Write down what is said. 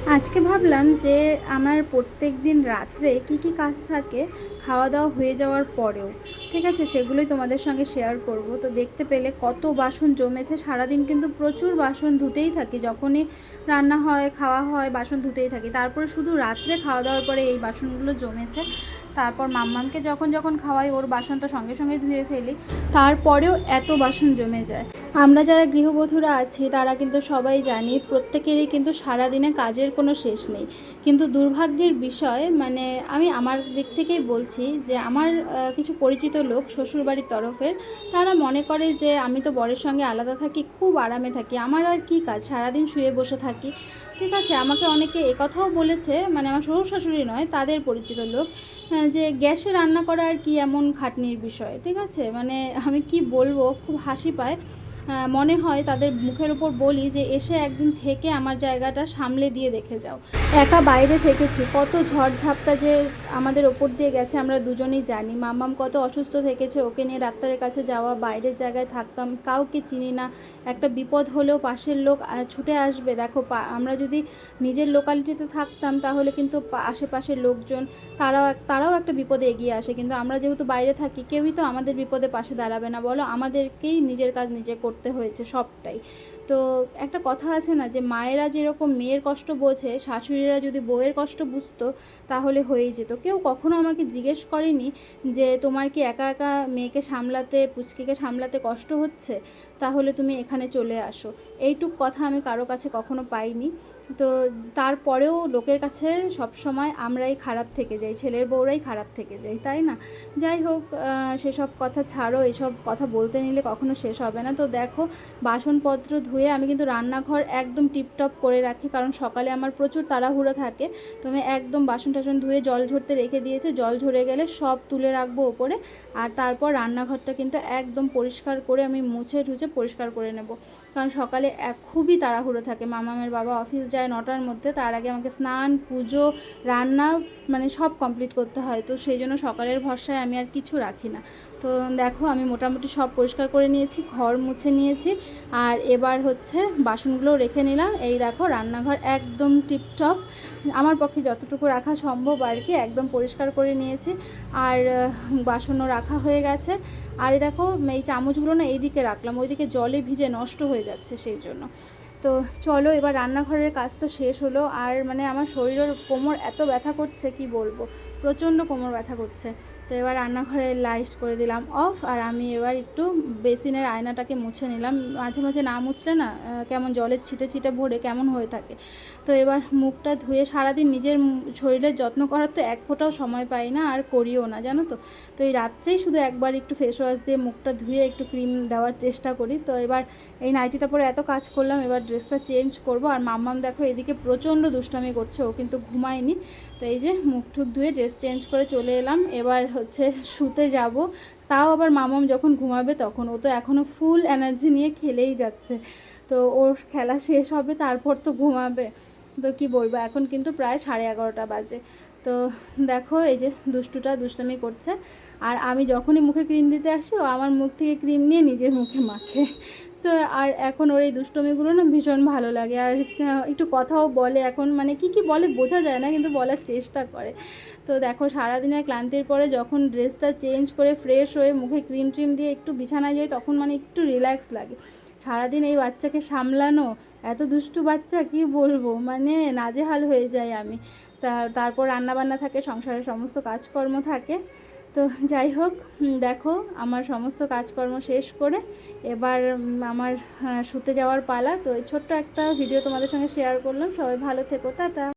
আজকে ভাবলাম যে আমার প্রত্যেক দিন রাত্রে কি কি কাজ থাকে খাওয়া দাওয়া হয়ে যাওয়ার পরেও, ঠিক আছে, সেগুলোই তোমাদের সঙ্গে শেয়ার করব। তো দেখতে পেলে কত বাসন জমেছে, সারাদিন কিন্তু প্রচুর বাসন ধুতেই থাকি, যখনই রান্না হয় খাওয়া হয় বাসন ধুতেই থাকি। তারপরে শুধু রাত্রে খাওয়া দাওয়ার পরে এই বাসনগুলো জমেছে। তারপর মাম্মামকে যখন যখন খাওয়াই ওর বাসন তো সঙ্গে সঙ্গে ধুয়ে ফেলি, তারপরেও এত বাসন জমে যায়। আমরা যারা গৃহবধূরা আছি তারা কিন্তু সবাই জানি প্রত্যেকেরই কিন্তু সারাদিনে কাজের কোনো শেষ নেই। কিন্তু দুর্ভাগ্যের বিষয়, মানে আমি আমার দিক থেকেই বলছি যে আমার কিছু পরিচিত লোক শ্বশুরবাড়ির তরফের, তারা মনে করে যে আমি তো বরের সঙ্গে আলাদা থাকি, খুব আরামে থাকি, আমার আর কী কাজ, সারাদিন শুয়ে বসে থাকি। ঠিক আছে, আমাকে অনেকে একথাও বলেছে, মানে আমার শ্বশুর শাশুড়ি নয়, তাদের পরিচিত লোক, যে গ্যাসে রান্না করা আর কি এমন খাটনির বিষয়। ঠিক আছে, মানে আমি কি বলবো, খুব হাসি পায়। মনে হয় তাদের মুখের উপর বলি যে এসে একদিন থেকে আমার জায়গাটা সামলে দিয়ে দেখে যাও। একা বাইরে থেকেছি, কত ঝড়ঝাপটা যে আমাদের ওপর দিয়ে গেছে আমরা দুজনেই জানি। মাম্মাম কত অসুস্থ থেকেছে, ওকে নিয়ে ডাক্তারের কাছে যাওয়া, বাইরের জায়গায় থাকতাম, কাউকে চিনি না, একটা বিপদ হলেও পাশের লোক ছুটে আসবে। দেখো আমরা যদি নিজের লোকালিটিতে থাকতাম তাহলে কিন্তু আশেপাশের লোকজন তারাও একটা বিপদে এগিয়ে আসে, কিন্তু আমরা যেহেতু বাইরে থাকি কেউই তো আমাদের বিপদে পাশে দাঁড়াবে না, বলো, আমাদেরকেই নিজের কাজ নিজে করতে হয়েছে সবটাই। তো একটা কথা আছে না, যে মায়েরা যেরকম মেয়ের কষ্ট বোঝে, শাশুড়িরা যদি বউয়ের কষ্ট বুঝতো তাহলে হয়েই যেত। কেউ কখনো আমাকে জিজ্ঞেস করেনি যে তোমার কি একা একা মেয়েকে সামলাতে, পুচকিকে সামলাতে কষ্ট হচ্ছে, তাহলে তুমি এখানে চলে আসো। এইটুক কথা আমি কারো কাছে কখনো পাইনি। তো তারপরেও লোকের কাছে সব সময় আমরাই খারাপ থেকে যাই, ছেলের বউরাই খারাপ থেকে যাই, তাই না? যাই হোক, সেসব কথা ছাড়ো, এসব কথা বলতে নিলে কখনো শেষ হবে না। তো দেখো, বাসনপত্র ধুয়ে আমি কিন্তু রান্নাঘর একদম টিপটপ করে রাখি, কারণ সকালে আমার প্রচুর তাড়াহুড়ো থাকে। তো আমি একদম বাসন টাসন ধুয়ে জল ঝরতে রেখে দিয়েছি, জল ঝরে গেলে সব তুলে রাখবো ওপরে। আর তারপর রান্নাঘরটা কিন্তু একদম পরিষ্কার করে আমি মুছে টুছে পরিষ্কার করে নেব, কারণ সকালে খুবই তাড়াহুড়ো থাকে। মামামের বাবা অফিস যায় 9টার মধ্যে, তার আগে আমাকে স্নান, পুজো, রান্না, মানে সব কমপ্লিট করতে হয়। তো সেই জন্য সকালের ভরসায় আমি আর কিছু রাখি না। তো দেখো, আমি মোটামুটি সব পরিষ্কার করে নিয়েছি, ঘর মুছে নিয়েছি, আর এবার হচ্ছে বাসনগুলো রেখে নিলাম। এই দেখো, রান্নাঘর একদম টিপটপ, আমার পক্ষে যতটুকু রাখা সম্ভব আর কি, একদম পরিষ্কার করে নিয়েছি। আর বাসনও রাখা হয়ে গেছে। আর এই দেখো, এই চামচগুলো না এইদিকে রাখলাম, ওইদিকে জলে ভিজে নষ্ট হয়ে যাচ্ছে, সেই জন্য। তো চলো, এবার রান্নাঘরের কাজ তো শেষ হলো। আর মানে আমার শরীরের কোমর এত ব্যথা করছে কি বলবো, প্রচণ্ড কোমর ব্যথা করছে। তো এবার রান্নাঘরের লাইট করে দিলাম অফ, আর আমি এবার একটু বেসিনের আয়নাটাকে মুছে নিলাম। মাঝে মাঝে না মুছলে না কেমন জলের ছিটে ছিটে ভরে কেমন হয়ে থাকে। তো এবার মুখটা ধুয়ে, সারাদিন নিজের শরীরের যত্ন করার তো এক ফোঁটাও সময় পাই না, আর করিও না, জানো তো। তো এই রাত্রেই শুধু একবার একটু ফেস ওয়াশ দিয়ে মুখটা ধুয়ে একটু ক্রিম দেওয়ার চেষ্টা করি। তো এবার এই নাইটিটা পরে এত কাজ করলাম, এবার ড্রেসটা চেঞ্জ করব। আর মাম্মাম দেখো এদিকে প্রচণ্ড দুষ্টামি করছে, ও কিন্তু ঘুমায়নি। তো এই যে মুখ ঠুক ধুয়ে ড্রেস চেঞ্জ করে চলে এলাম, এবার হচ্ছে শুতে যাব। তাও আবার মাম্মাম যখন ঘুমাবে তখন, ও তো এখনও ফুল এনার্জি নিয়ে খেলেই যাচ্ছে। তো ওর খেলা শেষ হবে তারপর তো ঘুমাবে। তো কি বলবো, এখন কিন্তু প্রায় 11:30 বাজে। তো দেখো, এই যে দুষ্টুটা দুষ্টামি করছে, আর আমি যখনই মুখে ক্রিম দিতে আসি ও আমার মুখ থেকে ক্রিম নিয়ে নিজের মুখে মাখে। তো আর এখন ওর এই দুষ্টমিগুলো না ভীষণ ভালো লাগে। আর একটু কথাও বলে এখন, মানে কি কি বলে বোঝা যায় না, কিন্তু বলার চেষ্টা করে। তো দেখো, সারাদিনের ক্লান্তির পরে যখন ড্রেসটা চেঞ্জ করে ফ্রেশ হয়ে মুখে ক্রিম ট্রিম দিয়ে একটু বিছানায় যাই, তখন মানে একটু রিল্যাক্স লাগে। সারাদিন এই বাচ্চাকে সামলানো, এত দুষ্টু বাচ্চা, কি বলবো, মানে নাজেহাল হয়ে যাই আমি। তারপর রান্নাবান্না থাকে, সংসারের সমস্ত কাজকর্ম থাকে। তো যাই হোক, দেখো, আমার সমস্ত কাজকর্ম শেষ করে এবার আমার শুতে যাওয়ার পালা। তো এই ছোট্ট একটা ভিডিও তোমাদের সঙ্গে শেয়ার করলাম। সবাই ভালো থেকো, টাটা।